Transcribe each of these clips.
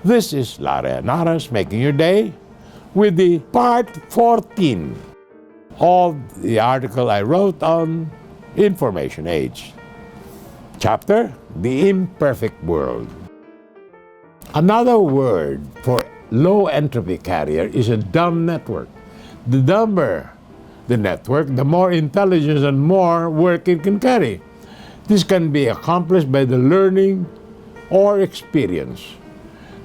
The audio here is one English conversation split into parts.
This is Henares making your day with the part 14 of the article I wrote on Information Age. Chapter, The Imperfect World. Another word for low entropy carrier is a dumb network. The dumber the network, the more intelligence and more work it can carry. This can be accomplished by the learning or experience.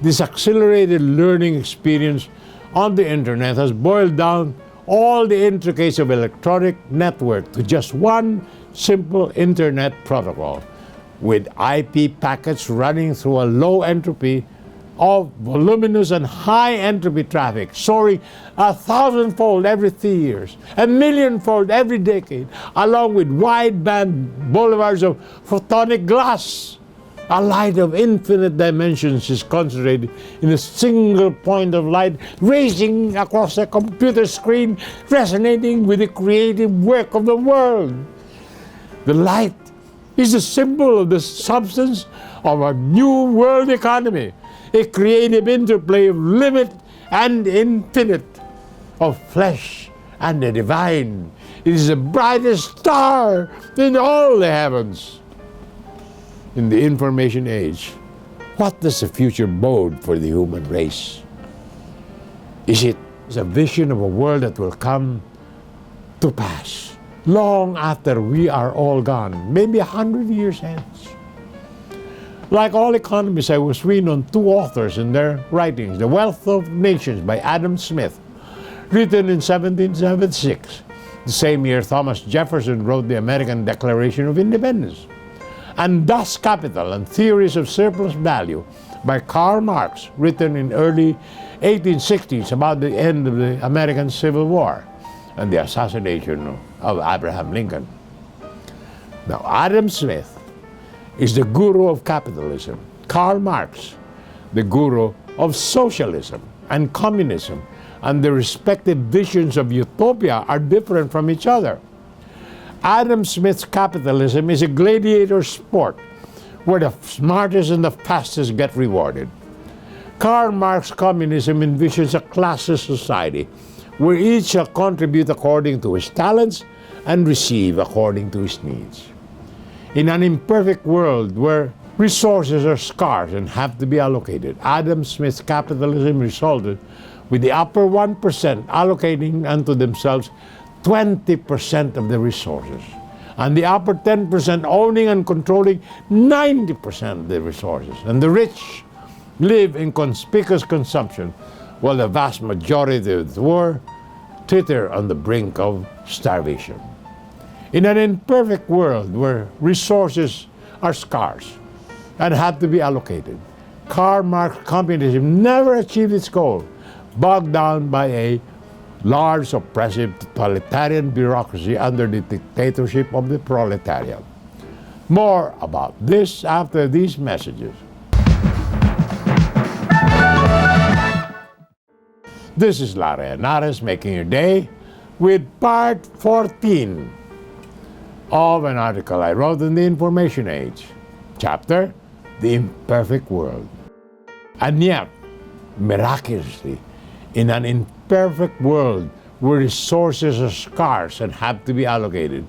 This accelerated learning experience on the internet has boiled down all the intricacies of electronic network to just one simple internet protocol with IP packets running through a low entropy of voluminous and high entropy traffic, soaring 1,000-fold every 3 years, 1,000,000-fold every decade, along with wideband boulevards of photonic glass. A light of infinite dimensions is concentrated in a single point of light, racing across a computer screen, resonating with the creative work of the world. The light is a symbol of the substance of a new world economy, a creative interplay of limit and infinite, of flesh and the divine. It is the brightest star in all the heavens. In the information age, what does the future bode for the human race? Is it a vision of a world that will come to pass long after we are all gone, maybe 100 years hence? Like all economists, I was reading on two authors in their writings, The Wealth of Nations by Adam Smith, written in 1776, the same year Thomas Jefferson wrote the American Declaration of Independence, and Das Kapital and Theories of Surplus Value by Karl Marx, written in early 1860s about the end of the American Civil War and the assassination of Abraham Lincoln. Now, Adam Smith is the guru of capitalism. Karl Marx, the guru of socialism and communism, and the respective visions of utopia are different from each other. Adam Smith's capitalism is a gladiator sport where the smartest and the fastest get rewarded. Karl Marx's communism envisions a classless society where each shall contribute according to his talents and receive according to his needs. In an imperfect world where resources are scarce and have to be allocated, Adam Smith's capitalism resulted with the upper 1% allocating unto themselves 20% of the resources, and the upper 10% owning and controlling 90% of the resources. And the rich live in conspicuous consumption, while the vast majority of the poor teeter on the brink of starvation. In an imperfect world where resources are scarce and have to be allocated, Karl Marx communism never achieved its goal, bogged down by a large, oppressive, totalitarian bureaucracy under the dictatorship of the proletariat. More about this after these messages. This is Henares making your day with part 14 of an article I wrote in the Information Age. Chapter, The Imperfect World. And yet, miraculously, in an imperfect world where resources are scarce and have to be allocated,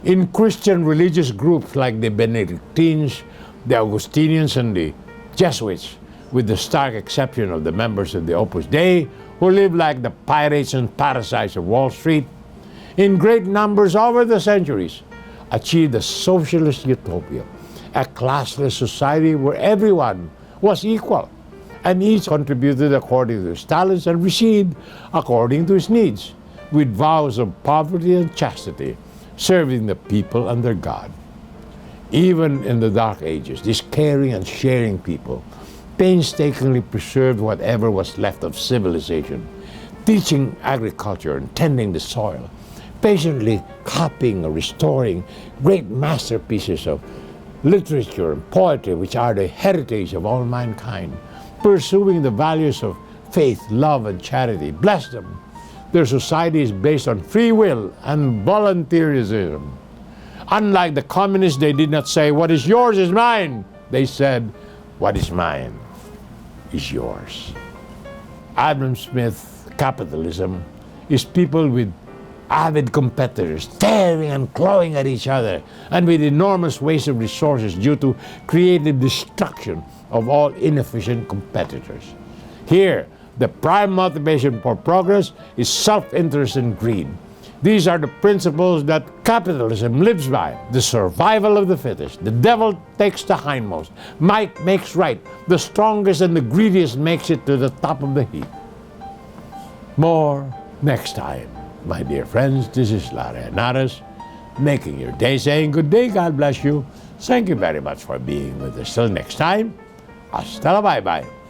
in Christian religious groups like the Benedictines, the Augustinians, and the Jesuits, with the stark exception of the members of the Opus Dei, who live like the pirates and parasites of Wall Street, in great numbers over the centuries, achieved a socialist utopia, a classless society where everyone was equal and each contributed according to his talents and received according to his needs, with vows of poverty and chastity, serving the people and their God. Even in the Dark Ages, this caring and sharing people painstakingly preserved whatever was left of civilization, teaching agriculture and tending the soil, patiently copying or restoring great masterpieces of literature and poetry, which are the heritage of all mankind, pursuing the values of faith, love, and charity. Bless them. Their society is based on free will and volunteerism. Unlike the communists, they did not say, "What is yours is mine." They said, "What is mine is yours. Adam Smith capitalism is people with avid competitors tearing and clawing at each other, and with enormous waste of resources due to creative destruction of all inefficient competitors. Here, the prime motivation for progress is self-interest and greed. These are the principles that capitalism lives by. The survival of the fittest. The devil takes the hindmost. Might makes right. The strongest and the greediest makes it to the top of the heap. More next time. My dear friends, this is Larry Henares, making your day, saying good day, God bless you. Thank you very much for being with us. Till next time, hasta la bye-bye.